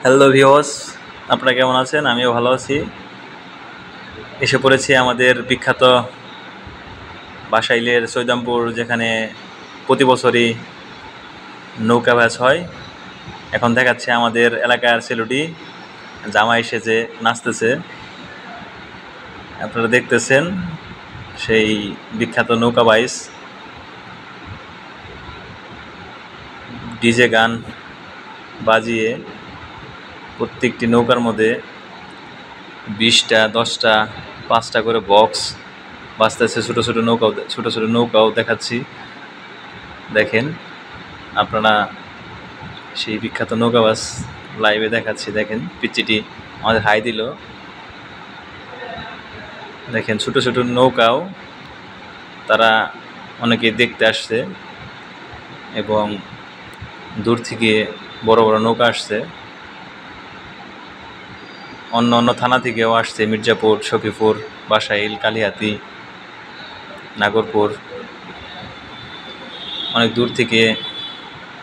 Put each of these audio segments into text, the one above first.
Hello viewers, আপনারা কেমন আছেন? আমিও ভালো আছি। এসে পড়েছি আমাদের বিখ্যাত বাসাইলের সৈদামপুর, যেখানে প্রতি বছরই নৌকা ব্যাচ হয়। এখন দেখাচ্ছে আমাদের এলাকার ছেলেটি জামাই সেজে নাচতেছে। আপনারা দেখতেছেন সেই বিখ্যাত নৌকা বাইচ, ডিজে গান বাজিয়ে প্রত্যেকটি নৌকার মধ্যে 20টা, 10টা, 5টা করে বক্স বাজতেছে। ছোটো ছোটো নৌকাও দেখাচ্ছি, দেখেন আপনারা সেই বিখ্যাত নৌকা বাস লাইভে দেখাচ্ছি। দেখেন পিচ্চিটি আমাদের হাই দিল। দেখেন ছোটো ছোটো নৌকাও তারা অনেকে দেখতে আসছে, এবং দূর থেকে বড় বড় নৌকা আসছে। অন্য অন্য থানা থেকেও আসছে, মির্জাপুর, সখীপুর, বাসাইল, কালিহাতী, নাগরপুর, অনেক দূর থেকে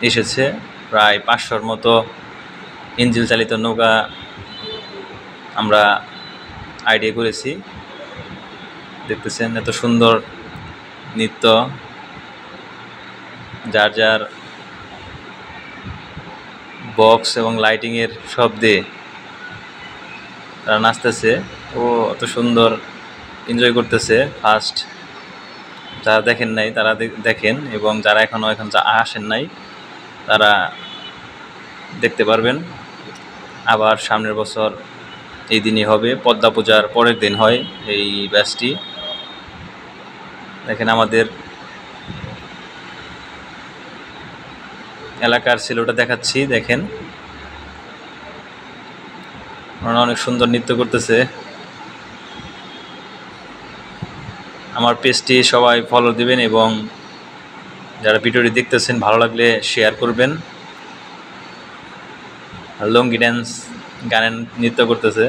এসেছে। প্রায় 500-র মতো ইঞ্জিন চালিত নৌকা আমরা আইডিয়া করেছি। দেখতেছেন এত সুন্দর নৃত্য, যার যার বক্স এবং লাইটিংয়ের শব্দে তারা নাচতেছে ও এত সুন্দর এনজয় করতেছে। ফার্স্ট যারা দেখেন নাই তারা দেখেন, এবং যারা এখন আসেন নাই তারা দেখতে পারবেন। আবার সামনের বছর এই দিনই হবে, পদ্মা পূজার পরের দিন হয় এই ব্যাচটি। দেখেন আমাদের এলাকার ছেলেটা দেখাচ্ছি, দেখেন ওরা অনেক সুন্দর নৃত্য করতেছে। আমার পেজটি সবাই ফলো দিবেন, এবং যারা ভিডিওটি দেখতেছেন ভালো লাগলে শেয়ার করবেন। লঙ্গি ড্যান্স গানের নৃত্য করতেছে,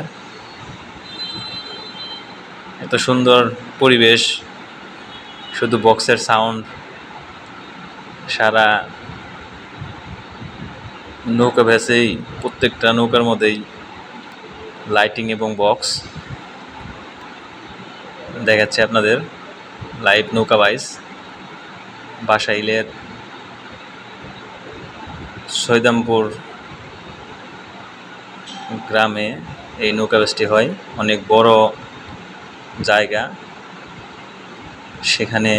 এত সুন্দর পরিবেশ, শুধু বক্সের সাউন্ড। সারা নৌকা ভেসেই প্রত্যেকটা নৌকার মধ্যেই লাইটিং এবং বক্স দেখাচ্ছে আপনাদের লাইভ নৌকা বাইচ। বাসাইলের সৈদামপুর গ্রামে এই নৌকা বাইচটি হয়। অনেক বড় জায়গা, সেখানে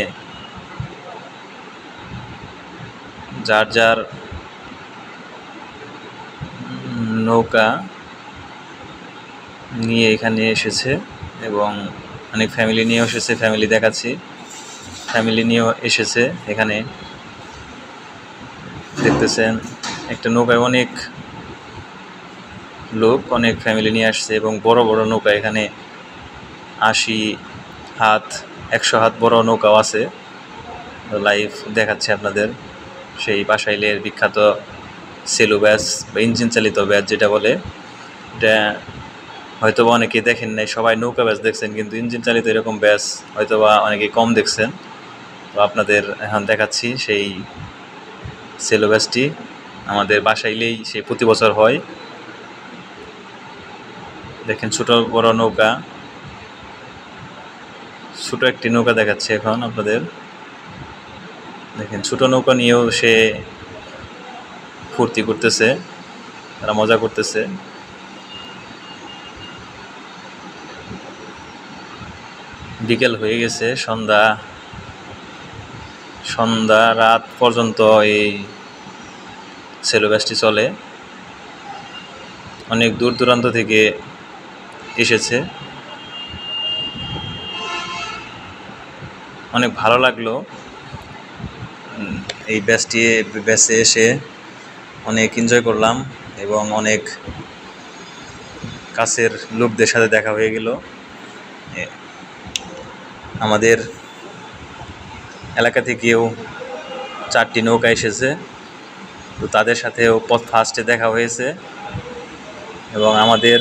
যার যার নৌকা নিয়ে এখানে এসেছে, এবং অনেক ফ্যামিলি নিয়েও এসেছে। ফ্যামিলি দেখাচ্ছি, ফ্যামিলি নিয়েও এসেছে। এখানে দেখতেছেন একটা নৌকায় অনেক লোক, অনেক ফ্যামিলি নিয়ে আসছে, এবং বড় বড় নৌকা এখানে 80 হাত, 100 হাত বড় নৌকাও আছে। লাইভ দেখাচ্ছে আপনাদের সেই বাসাইলের বিখ্যাত সেলু ব্যাচ বা ইঞ্জিন চালিত ব্যাচ যেটা বলে। এটা হয়তোবা অনেকে দেখেন নাই, সবাই নৌকা ব্যাচ দেখছেন, কিন্তু ইঞ্জিন চালিত এরকম ব্যাচ হয়তোবা অনেকে কম দেখছেন। তো আপনাদের এখন দেখাচ্ছি সেই সেলু ব্যাচটি। আমাদের বাসাইলেই সেই প্রতি বছর হয়। দেখেন ছোট বড় নৌকা, ছোট একটি নৌকা দেখাচ্ছে এখন আপনাদের। দেখেন ছোট নৌকা নিয়েও সে ফুর্তি করতেছে, তারা মজা করতেছে। বিকেল হয়ে গেছে, সন্ধ্যা রাত পর্যন্ত এই সেলু ব্যাচটি চলে। অনেক দূর দূরান্ত থেকে এসেছে, অনেক ভালো লাগলো এই ব্যাচে এসে। অনেক এনজয় করলাম, এবং অনেক কাছের লোকদের সাথে দেখা হয়ে গেল। আমাদের এলাকা থেকেও 4টি নৌকা এসেছে, তো তাদের সাথেও ফার্স্টে দেখা হয়েছে। এবং আমাদের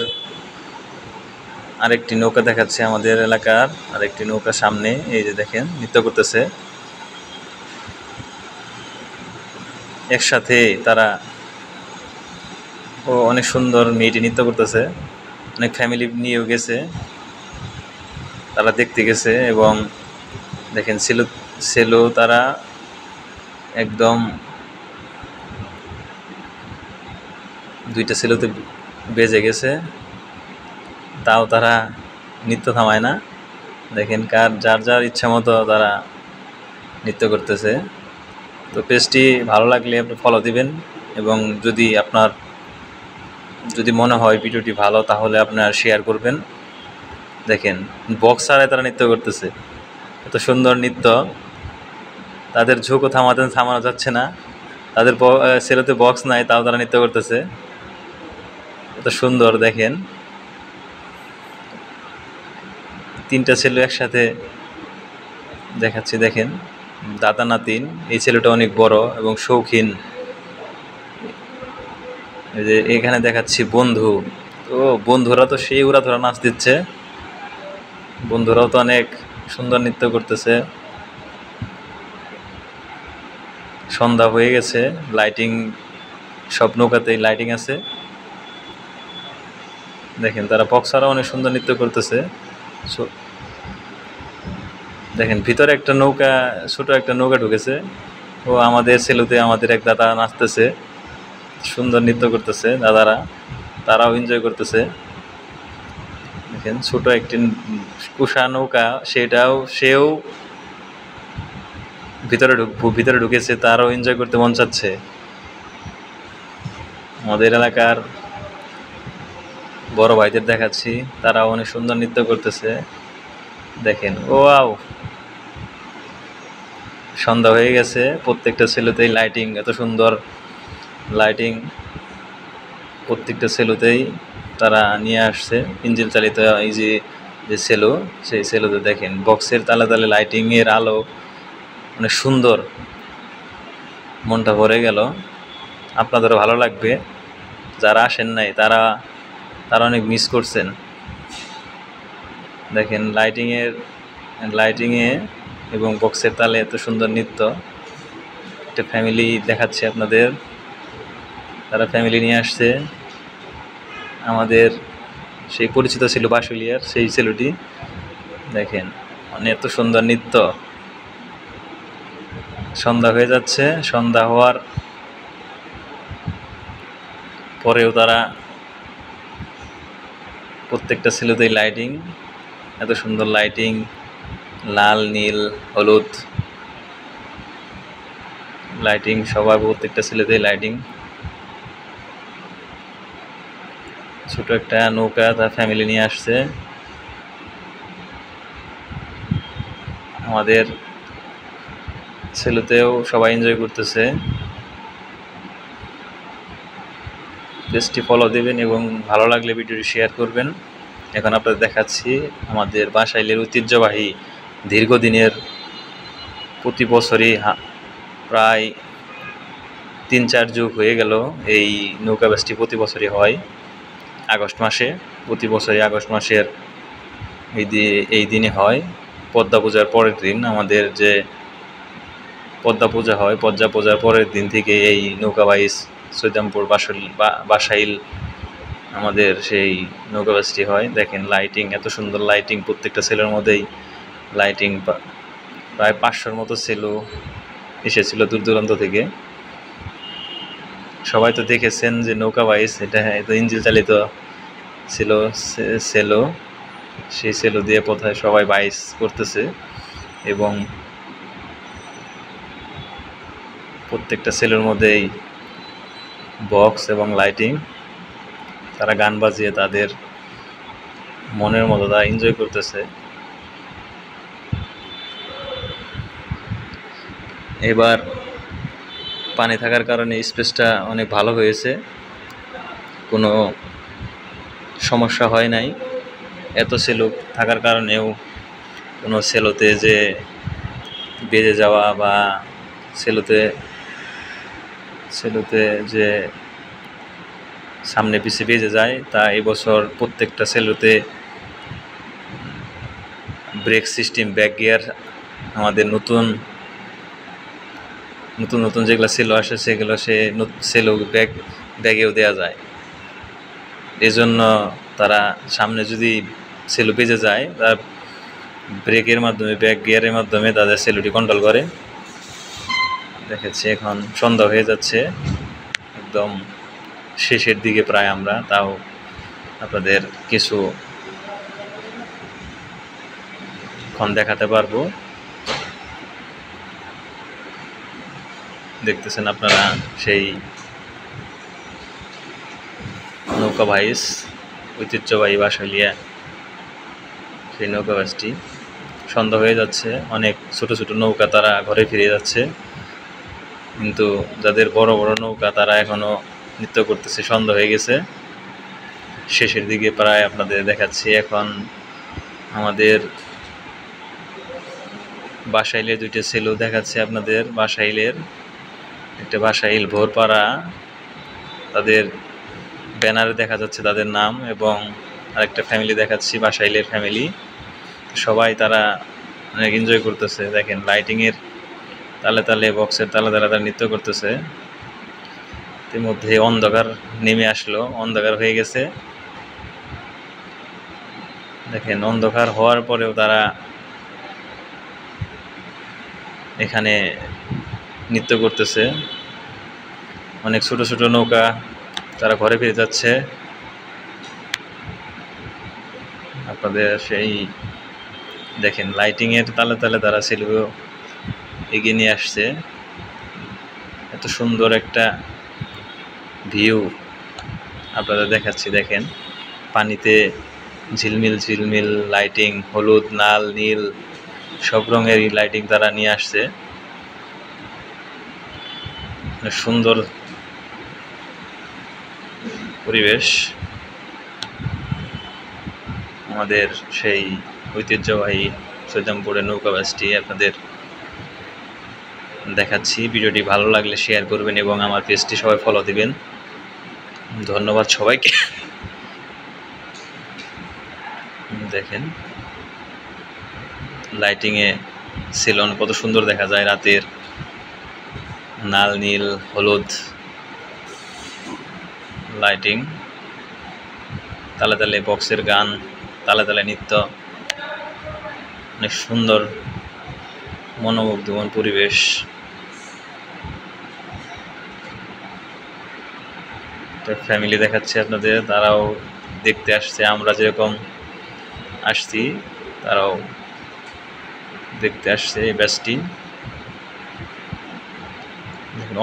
আরেকটি নৌকা দেখাচ্ছে, আমাদের এলাকার আরেকটি নৌকা সামনে, এই যে দেখেন নৃত্য করতেছে। একসাথে তারা ও অনেক সুন্দর মেয়েটি নৃত্য করতেছে, অনেক ফ্যামিলি নিয়েও গেছে, তারা দেখতে গেছে। এবং দেখেন সেলো সেলো তারা একদম 2টা সেলোতে বেজে গেছে, তাও তারা নৃত্য থামায় না। দেখেন যার যার ইচ্ছা মতো তারা নৃত্য করতেছে। তো পেজটি ভালো লাগলে আপনি ফলো দিবেন, এবং যদি মনে হয় ভিডিওটি ভালো তাহলে আপনার শেয়ার করবেন। দেখেন বক্স ছাড়াই তারা নৃত্য করতেছে, এত সুন্দর নৃত্য, তাদের ঝোঁকও থামানো যাচ্ছে না। তাদের সেলোতে বক্স নাই, তাও তারা নৃত্য করতেছে, এত সুন্দর। দেখেন 3টা ছেলে একসাথে দেখাচ্ছি, দেখেন দাদা নাতিন। এই ছেলেটা অনেক বড় এবং শৌখিন। এই যে এখানে দেখাচ্ছি বন্ধু, তো বন্ধুরা তো সেই উড়াধুরা নাচ দিচ্ছে, বন্ধুরাও তো অনেক সুন্দর নৃত্য করতেছে। সন্ধ্যা হয়ে গেছে, লাইটিং, সব নৌকাতেই লাইটিং আছে। দেখেন তারা বক্সারও অনেক সুন্দর নৃত্য করতেছে। দেখেন ভিতরে একটা নৌকা, ছোট একটা নৌকা ঢুকেছে, ও আমাদের সেলুতে আমাদের এক দাদা নাচতেছে, সুন্দর নৃত্য করতেছে দাদারা, তারাও এনজয় করতেছে। দেখেন ছোট একটি কুষা নৌকা, সেও ভিতরে ঢুকেছে, তারও এনজয় করতে মন চাচ্ছে। আমাদের এলাকার বড় ভাইদের দেখাচ্ছি, তারাও অনেক সুন্দর নৃত্য করতেছে। দেখেন ওয়াও, সন্ধ্যা হয়ে গেছে, প্রত্যেকটা সেলুতেই লাইটিং, এত সুন্দর লাইটিং প্রত্যেকটা সেলুতেই তারা নিয়ে আসছে। ইঞ্জিন চালিত এই যে সেলো, সেই সেলুতে দেখেন বক্সের তালে তালে লাইটিংয়ের আলো অনেক সুন্দর, মনটা ভরে গেল। আপনাদেরও ভালো লাগবে, যারা আসেন নাই তারা অনেক মিস করছেন। দেখেন লাইটিংয়ে এবং বক্সের তালে এত সুন্দর নৃত্য। একটা ফ্যামিলি দেখাচ্ছে আপনাদের, তারা ফ্যামিলি নিয়ে আসছে। আমাদের সেই পরিচিত ছিল বাঁশুলিয়ার সেই ছেলেটি, দেখেন মানে এত সুন্দর নৃত্য। সন্ধ্যা হয়ে যাচ্ছে, সন্ধ্যা হওয়ার পরেও তারা প্রত্যেকটা ছেলেতেই লাইটিং, এত সুন্দর লাইটিং, লাল নীল হলুদ লাইটিং, সবার প্রত্যেকটা ছেলেতেই লাইটিং। ছোট একটা নৌকা তার ফ্যামিলি নিয়ে আসছে। আমাদের ছেলেতেও সবাই এনজয় করতেছে। পেজটি ফলো দেবেন এবং ভালো লাগলে ভিডিওটি শেয়ার করবেন। এখন আপনাদের দেখাচ্ছি আমাদের বাসাইলের ঐতিহ্যবাহী দীর্ঘদিনের, প্রতি বছরই প্রায় 3-4 যুগ হয়ে গেল এই নৌকা ব্যাচটি প্রতি বছরই হয় আগস্ট মাসে। প্রতি বছরই আগস্ট মাসের এই দিনে হয়, পদ্মা পূজার পরের দিন। আমাদের যে পদ্মা পূজা হয়, পদ্মা পূজার পরের দিন থেকে এই নৌকা বাইচ সৈদামপুর বাসাইল আমাদের সেই নৌকা ব্যাচটি হয়। দেখেন লাইটিং, এত সুন্দর লাইটিং, প্রত্যেকটা সেলের মধ্যেই লাইটিং। প্রায় 500-র মতো সেলো এসেছিল দূর দূরান্ত থেকে। সবাই তো দেখেছেন যে নৌকা বাইচ, এটা ইঞ্জিন চালিত ছিল সেলো, সেই সেলো দিয়ে কোথায় সবাই বাইচ করতেছে। এবং প্রত্যেকটা সেলোর মধ্যেই বক্স এবং লাইটিং, তারা গান বাজিয়ে তাদের মনের মতো তারা এনজয় করতেছে। এবার পানি থাকার কারণে স্পেসটা অনেক ভালো হয়েছে, কোনো সমস্যা হয় নাই। এত সেলো থাকার কারণেও কোনো সেলোতে যে বেজে যাওয়া বা সেলোতে যে সামনে পিছে বেজে যায়, তা এবছর প্রত্যেকটা সেলোতে ব্রেক সিস্টেম, ব্যাক গিয়ার, আমাদের নতুন যেগুলো সেলো আসে সেগুলো সেলো ব্যাগেও দেওয়া যায়। এজন্য তারা সামনে যদি সেলু বেজে যায়, তারা ব্রেকের মাধ্যমে, ব্যাক গিয়ারের মাধ্যমে তাদের সেলুটি কন্ট্রোল করে। দেখাচ্ছি এখন সন্ধ্যা হয়ে যাচ্ছে, একদম শেষের দিকে প্রায় আমরা, তাও আপনাদের কিছু ক্ষণ দেখাতে পারবো। দেখতেছেন আপনারা সেই নৌকা ভাইস, ঐতিহ্যবাহী বাঁশালিয়া সেই নৌকা বাইসটি। সন্ধ্যা হয়ে যাচ্ছে, অনেক ছোট ছোট নৌকা তারা ঘরে ফিরে যাচ্ছে, কিন্তু যাদের বড় বড় নৌকা তারা এখনো নৃত্য করতেছে। সন্ধ্যা হয়ে গেছে, শেষের দিকে প্রায় আপনাদের দেখাচ্ছি। এখন আমাদের বাঁশাইলের দুইটা সেলু দেখাচ্ছে আপনাদের। বাঁশাইলের একটা বাঁশাইল ভোরপাড়া, তাদের ব্যানারে দেখা যাচ্ছে তাদের নাম, এবং আরেকটা ফ্যামিলি দেখাচ্ছি বাঁশাইলের ফ্যামিলি। সবাই তারা অনেক এনজয় করতেছে। দেখেন লাইটিংয়ের তালে তালে, বক্সের তালে তালে তারা নৃত্য করতেছে। ইতিমধ্যে অন্ধকার নেমে আসলো, অন্ধকার হয়ে গেছে। দেখেন অন্ধকার হওয়ার পরেও তারা এখানে নৃত্য করতেছে। অনেক ছোট ছোট নৌকা তারা ঘরে ফিরে যাচ্ছে। আপনাদের সেই দেখেন লাইটিংয়ের তালে তালে তারা সেলু এগিয়ে নিয়ে আসছে। এত সুন্দর একটা ভিউ আপনাদের দেখাচ্ছি। দেখেন পানিতে ঝিলমিল ঝিলমিল লাইটিং, হলুদ, লাল, নীল সব রঙেরই লাইটিং তারা নিয়ে আসছে। সুন্দর পরিবেশ আমাদের সেই ঐতিহ্যবাহী সৈদামপুরের নৌকা বাসটি আপনাদের দেখাচ্ছি। ভিডিওটি ভালো লাগলে শেয়ার করবেন এবং আমার পেজটি সবাই ফলো দিবেন। ধন্যবাদ সবাইকে। দেখেন লাইটিংয়ে সিলন কত সুন্দর দেখা যায় রাতের, লাল, নীল, হলুদ লাইটিং, তালে তালে বক্সের গান, তালে তালে নৃত্য, অনেক সুন্দর মনোমুগ্ধময় পরিবেশ। ফ্যামিলি দেখাচ্ছে আপনাদের, তারাও দেখতে আসছে। আমরা যেরকম আসছি তারাও দেখতে আসছে এই ব্যাচটি।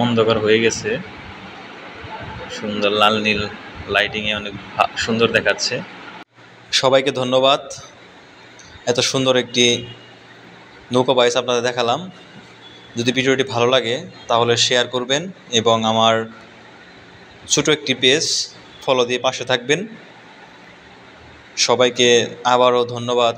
অন্ধকার হয়ে গেছে, সুন্দর লাল নীল লাইটিংয়ে অনেক সুন্দর দেখাচ্ছে। সবাইকে ধন্যবাদ। এত সুন্দর একটি নৌকা বাইচ আপনাদের দেখালাম। যদি ভিডিওটি ভালো লাগে তাহলে শেয়ার করবেন এবং আমার ছোট একটি পেজ ফলো দিয়ে পাশে থাকবেন। সবাইকে আবারও ধন্যবাদ।